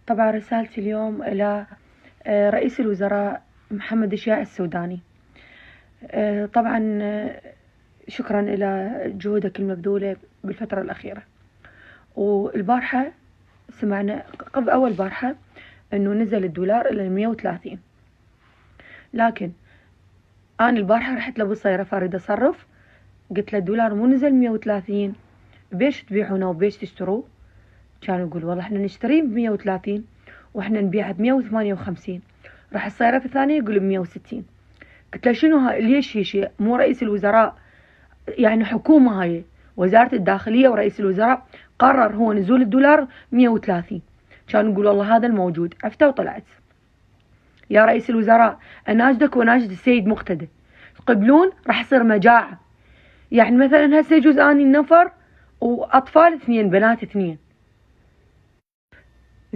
طبعا رسالتي اليوم إلى رئيس الوزراء محمد الشياع السوداني. طبعا شكرا إلى جهودك المبذولة بالفترة الأخيرة. والبارحة سمعنا قبل أول بارحة أنه نزل الدولار إلى 130، لكن أنا البارحة رحت لبصيرة فارد أصرف، قلت له الدولار مو نزل 130، بيش تبيعونه وبيش تشتروه؟ كان يقول والله احنا نشتريه ب130 واحنا نبيعه ب158. راح الصيرفة الثانية يقول ب160. قلت له شنو هاي؟ ليش هي شيء مو رئيس الوزراء؟ يعني حكومة هاي، وزارة الداخلية ورئيس الوزراء قرر هو نزول الدولار 130. كان يقول والله هذا الموجود. عفته وطلعت. يا رئيس الوزراء اناشدك وناشد السيد مقتدى، تقبلون راح يصير مجاعة. يعني مثلا هسه يجوز اني نفر واطفال 2 بنات 2،